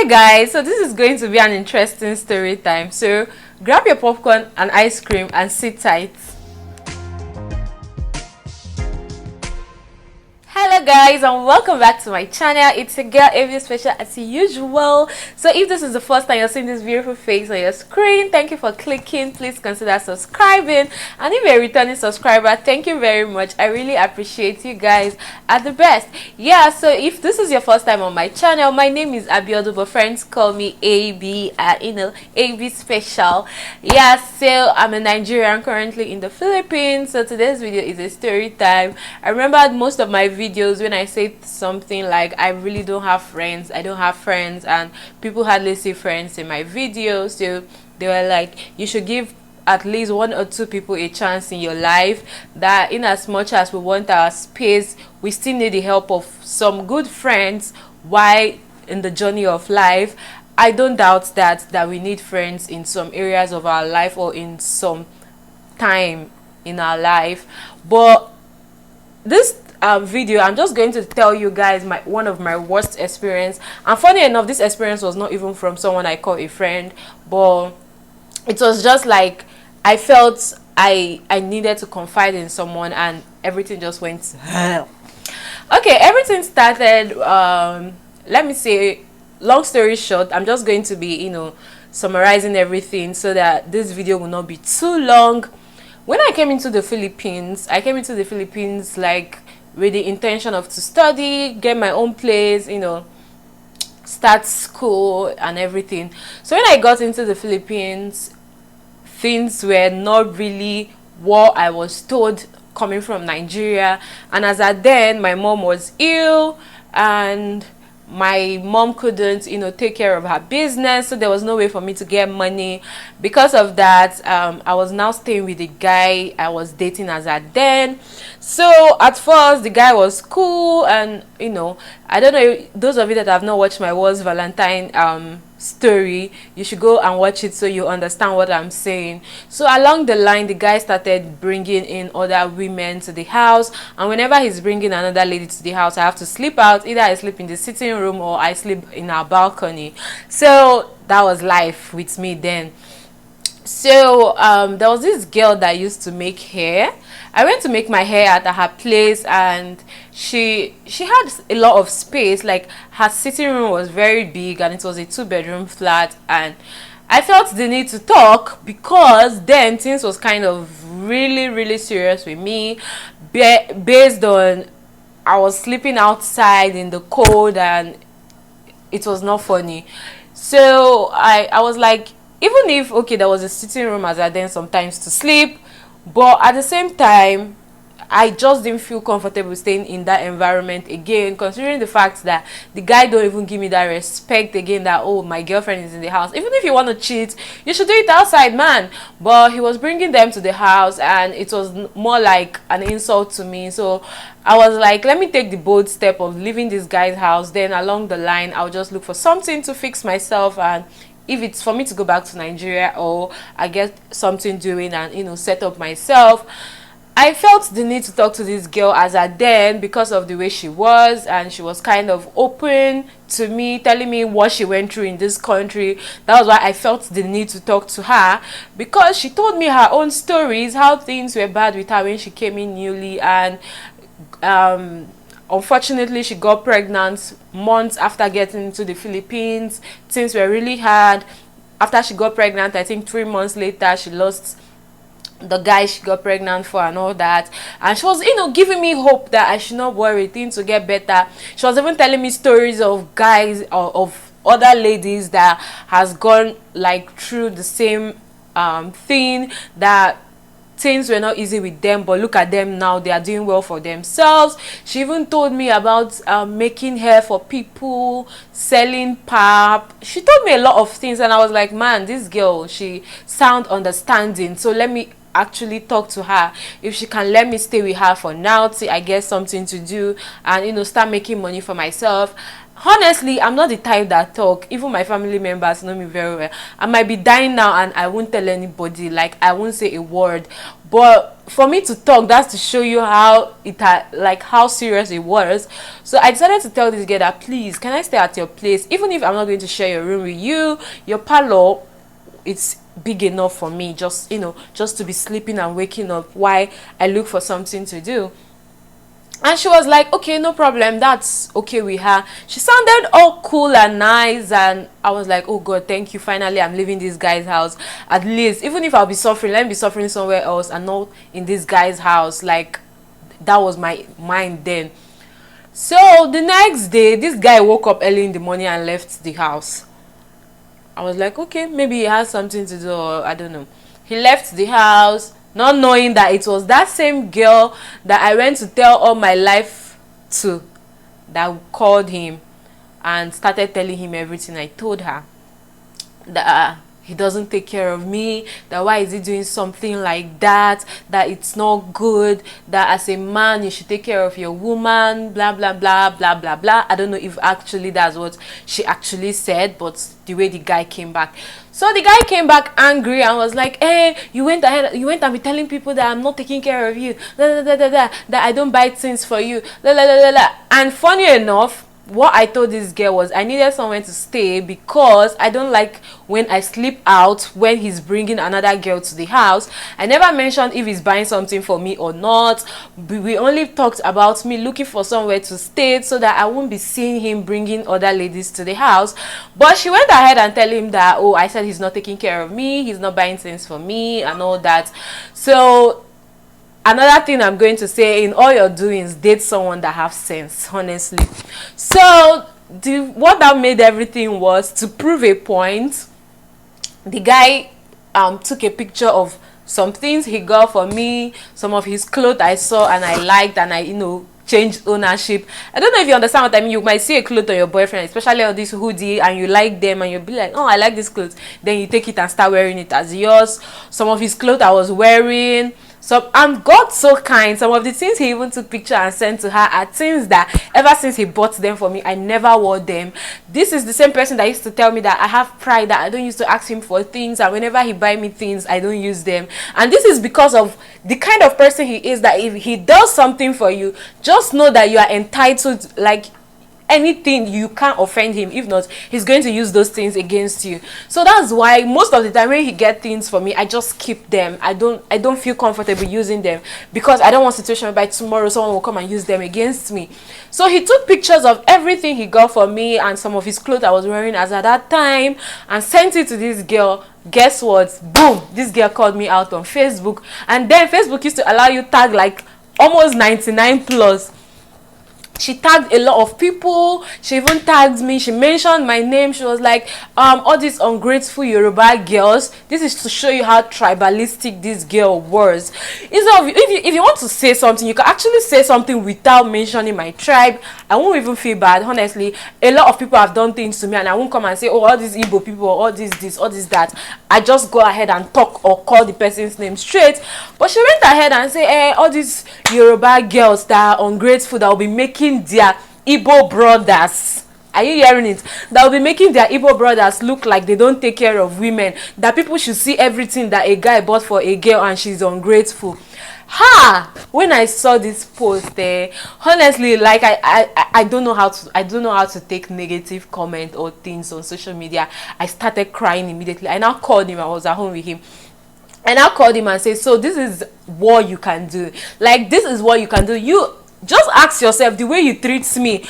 Hi guys, so this is going to be an interesting story time. So grab your popcorn and ice cream and sit tight. Hello guys and welcome back to my channel. It's a girl AV Special as usual. So if this is the first time you're seeing this beautiful face on your screen, thank you for clicking. Please consider subscribing, and if you're a returning subscriber, thank you very much. I really appreciate you guys at the best. Yeah, so if this is your first time on my channel, my name is Abiodu, but friends call me AB, AB Special. Yeah, so I'm a Nigerian currently in the Philippines. So today's video is a story time. I remember most of my videos when I say something like I really don't have friends, I don't have friends, and people hardly see friends in my videos. So they were like, you should give at least 1 or 2 people a chance in your life, that in as much as we want our space, we still need the help of some good friends while in the journey of life. I don't doubt that we need friends in some areas of our life or in some time in our life, but this video I'm just going to tell you guys one of my worst experience. And funny enough, this experience was not even from someone I call a friend, but it was just like I felt I needed to confide in someone, and everything just went to hell. Okay, everything started, let me say, long story short, I'm just going to be summarizing everything so that this video will not be too long. When I came into the Philippines, like with the intention of to study, get my own place, start school and everything. So when I got into the Philippines, things were not really what I was told coming from Nigeria. And as at then, my mom was ill and my mom couldn't take care of her business, so there was no way for me to get money. Because of that, I was now staying with the guy I was dating as at then. So at first the guy was cool, and I don't know, those of you that have not watched my Worst Valentine story, you should go and watch it so you understand what I'm saying. So along the line, the guy started bringing in other women to the house, and whenever he's bringing another lady to the house, I have to sleep out. Either I sleep in the sitting room or I sleep in our balcony. So that was life with me then. So there was this girl that used to make hair. I went to make my hair at her place, and she had a lot of space. Like, her sitting room was very big, and it was a 2-bedroom flat. And I felt the need to talk because then things was kind of really serious with me, based on I was sleeping outside in the cold and it was not funny. So I was like, even if okay, there was a sitting room as I then sometimes to sleep, but at the same time I just didn't feel comfortable staying in that environment again, considering the fact that the guy don't even give me that respect again, that oh, my girlfriend is in the house. Even if you want to cheat, you should do it outside, man. But he was bringing them to the house, and it was more like an insult to me. So I was like, let me take the bold step of leaving this guy's house. Then along the line, I'll just look for something to fix myself, and if it's for me to go back to Nigeria, or I get something doing and set up myself. I felt the need to talk to this girl as at then because of the way she was, and she was kind of open to me, telling me what she went through in this country. That was why I felt the need to talk to her, because she told me her own stories, how things were bad with her when she came in newly, and unfortunately she got pregnant months after getting into the Philippines. Things were really hard. After she got pregnant, I think 3 months later, she lost the guy she got pregnant for and all that. And she was giving me hope that I should not worry, things will get better. She was even telling me stories of guys or of other ladies that has gone like through the same thing, that things were not easy with them, but look at them now, they are doing well for themselves. She even told me about making hair for people, selling pap. She told me a lot of things, and I was like, man, this girl, she sound understanding. So let me actually talk to her. If she can let me stay with her for now till I get something to do and start making money for myself, Honestly, I'm not the type that talk. Even my family members know me very well. I might be dying now and I won't tell anybody. Like, I won't say a word. But for me to talk, that's to show you how like how serious it was. So I decided to tell this girl that, please, can I stay at your place? Even if I'm not going to share your room with you, your parlor, it's big enough for me. Just, just to be sleeping and waking up while I look for something to do. And she was like, okay, no problem, that's okay with her. She sounded all cool and nice, and I was like, oh God, thank you, finally I'm leaving this guy's house. At least, even if I'll be suffering, let me be suffering somewhere else and not in this guy's house. Like, that was my mind then. So the next day, this guy woke up early in the morning and left the house. I was like, okay, maybe he has something to do, or I don't know. He left the house, not knowing that it was that same girl that I went to tell all my life to, that called him and started telling him everything I told her. That he doesn't take care of me, that why is he doing something like that, that it's not good, that as a man you should take care of your woman, blah blah blah blah blah blah. I don't know if actually that's what she actually said, but the way the guy came back. So the guy came back angry and was like, hey, you went and be telling people that I'm not taking care of you, that I don't buy things for you, and funny enough, what I told this girl was I needed someone to stay because I don't like when I sleep out when he's bringing another girl to the house. I never mentioned if he's buying something for me or not. We only talked about me looking for somewhere to stay so that I won't be seeing him bringing other ladies to the house. But she went ahead and tell him that, oh, I said he's not taking care of me, he's not buying things for me and all that. So another thing I'm going to say, in all your doings, date someone that have sense, honestly. So what that made everything was, to prove a point, the guy took a picture of some things he got for me, some of his clothes I saw and I liked, and I changed ownership. I don't know if you understand what I mean. You might see a clothes on your boyfriend, especially on this hoodie, and you like them and you'll be like, oh, I like this clothes. Then you take it and start wearing it as yours. Some of his clothes I was wearing. So, and God so kind, some of the things he even took picture and sent to her are things that ever since he bought them for me, I never wore them. This is the same person that used to tell me that I have pride, that I don't used to ask him for things, and whenever he buy me things, I don't use them. And this is because of the kind of person he is, that if he does something for you, just know that you are entitled, like, anything, you can't offend him. If not, he's going to use those things against you. So that's why most of the time when he get things for me, I just keep them. I don't feel comfortable using them, because I don't want situation whereby tomorrow someone will come and use them against me. So he took pictures of everything he got for me and some of his clothes I was wearing as at that time and sent it to this girl. Guess what? Boom, this girl called me out on Facebook. And then Facebook used to allow you tag like almost 99 plus. She tagged a lot of people. She even tagged me. She mentioned my name. She was like, all these ungrateful Yoruba girls. This is to show you how tribalistic this girl was. Instead of, if you want to say something, you can actually say something without mentioning my tribe. I won't even feel bad. Honestly, a lot of people have done things to me, and I won't come and say, oh, all these Igbo people, all this, all this, that. I just go ahead and talk or call the person's name straight. But she went ahead and say, hey, all these Yoruba girls that are ungrateful, that will be making their Igbo brothers, are you hearing it? That will be making their Igbo brothers look like they don't take care of women, that people should see everything that a guy bought for a girl and she's ungrateful. When I saw this post honestly, like I don't know how to take negative comment or things on social media. I started crying immediately. I now called him. I was at home with him. And I called him and said, so this is what you can do. Like, this is what you can do. You just ask yourself, the way you treat me,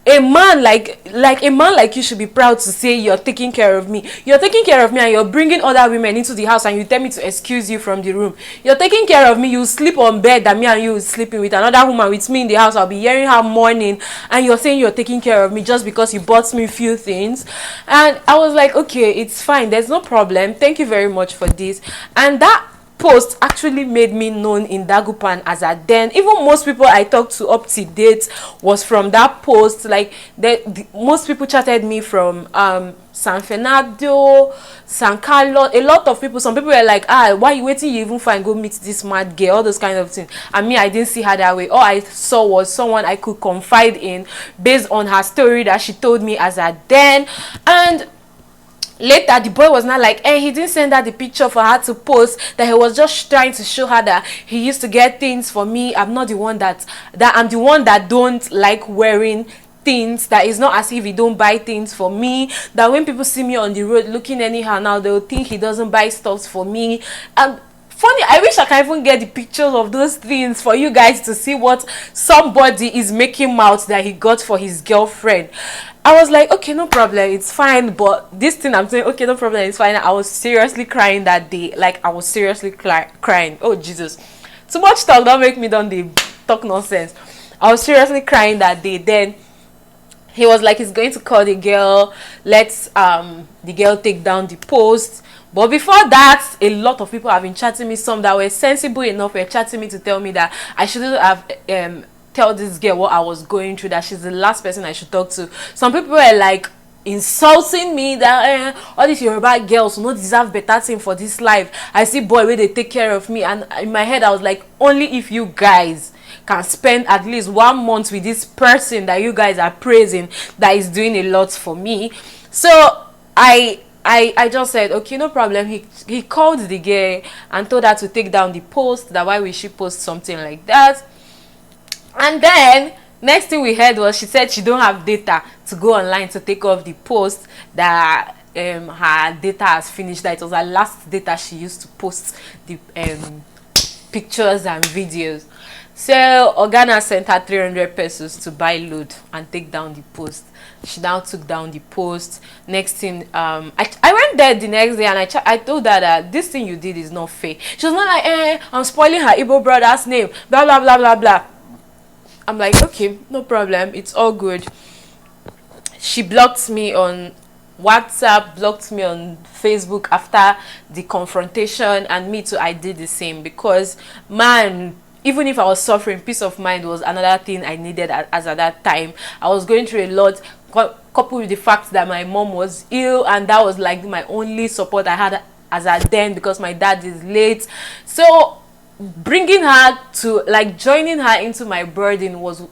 a man like you should be proud to say you're taking care of me. You're taking care of me and you're bringing other women into the house and you tell me to excuse you from the room. You're taking care of me. You sleep on bed that me and you sleeping with another woman with me in the house. I'll be hearing her mourning, and you're saying you're taking care of me just because you bought me a few things. And I was like, okay, it's fine. There's no problem. Thank you very much for this. And that post actually made me known in Dagupan as a den. Even most people I talked to up to date was from that post. Like most people chatted me from San Fernando, San Carlos, a lot of people. Some people were like, why you waiting you even find go meet this mad girl, all those kind of things. And me, I didn't see her that way. All I saw was someone I could confide in based on her story that she told me as a den. And later the boy was not like, he didn't send her the picture for her to post, that he was just trying to show her that he used to get things for me. I'm not the one that I'm the one that don't like wearing things, that is not as if he don't buy things for me, that when people see me on the road looking anyhow now, they'll think he doesn't buy stuff for me. And funny, I wish I can even get the pictures of those things for you guys to see what somebody is making out that he got for his girlfriend. I was like, okay, no problem, it's fine. But this thing I'm saying, okay, no problem, it's fine. I was seriously crying that day. Like, I was seriously crying. Oh, Jesus. Too much talk, don't make me done the talk nonsense. I was seriously crying that day. Then he was like, he's going to call the girl. Let's the girl take down the post. But before that, a lot of people have been chatting me. Some that were sensible enough were chatting me to tell me that I shouldn't have tell this girl what I was going through, that she's the last person I should talk to. Some people were like insulting me that all these Yoruba girls will not deserve better thing for this life. I see boy where they take care of me. And in my head I was like, only if you guys can spend at least 1 month with this person that you guys are praising, that is doing a lot for me. So I just said, okay, no problem. He called the girl and told her to take down the post, that why we should post something like that. And then next thing we heard was she said she don't have data to go online to take off the post, that her data has finished, that it was her last data she used to post the pictures and videos. So Organa sent her 300 pesos to buy load and take down the post. She now took down the post. Next thing, I went there the next day and I told her that this thing you did is not fair. She was not like, I'm spoiling her Igbo brother's name, blah blah blah blah blah. I'm like, okay, no problem, it's all good. She blocked me on WhatsApp, blocked me on Facebook after the confrontation, and me too, I did the same, because man, even if I was suffering, peace of mind was another thing I needed as at that time. I was going through a lot, coupled with the fact that my mom was ill, and that was like my only support I had as at then, because my dad is late. So bringing her to, like, joining her into my burden was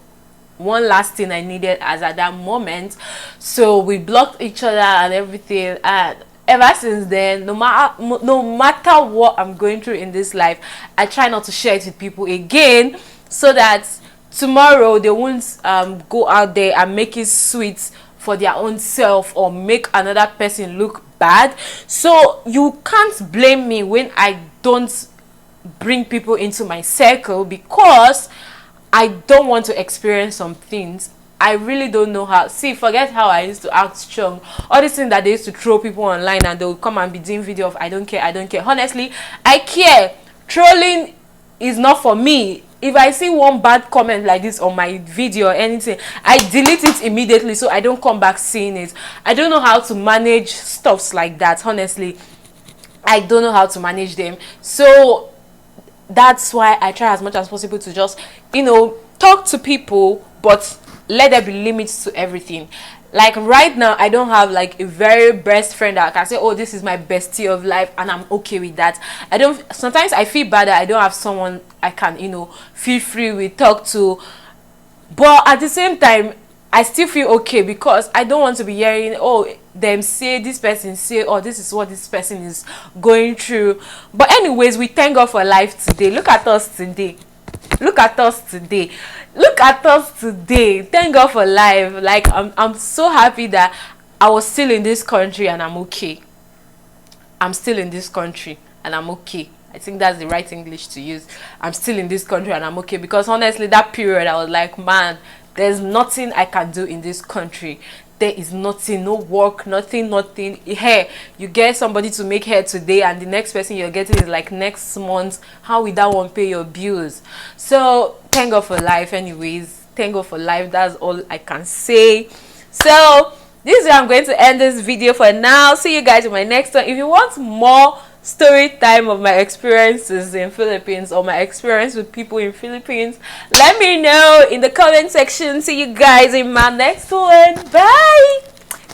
one last thing I needed as at that moment. So we blocked each other and everything, and ever since then, no matter what I'm going through in this life, I try not to share it with people again, so that tomorrow they won't go out there and make it sweet for their own self or make another person look bad. So you can't blame me when I don't bring people into my circle, because I don't want to experience some things. I really don't know how. See, forget how I used to act strong. All these things that they used to throw people online and they will come and be doing video of I don't care, I don't care. Honestly, I care. Trolling is not for me. If I see one bad comment like this on my video or anything, I delete it immediately so I don't come back seeing it. I don't know how to manage stuffs like that. Honestly, I don't know how to manage them. So that's why I try as much as possible to just, talk to people, but let there be limits to everything. Like right now, I don't have like a very best friend that I can say, oh, this is my bestie of life, and I'm okay with that. Sometimes I feel bad that I don't have someone I can, feel free with, talk to. But at the same time, I still feel okay, because I don't want to be hearing, oh, them say, this person say, oh, this is what this person is going through. But anyways, we thank God for life today. Look at us today. Look at us today. Look at us today. Thank God for life. Like, I'm so happy that I was still in this country and I'm okay. I'm still in this country and I'm okay. I think that's the right English to use. I'm still in this country and I'm okay, because honestly, that period I was like, man, there's nothing I can do in this country. There is nothing, no work, nothing. Hair, you get somebody to make hair today and the next person you're getting is like next month. How will that one pay your bills? So thank God for life. Anyways, thank God for life. That's all I can say. So this is where I'm going to end this video for now. See you guys in my next one. If you want more story time of my experiences in Philippines or my experience with people in Philippines. Let me know in the comment section. See you guys in my next one. Bye.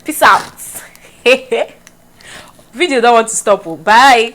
Peace out. Video don't want to stop. Bye.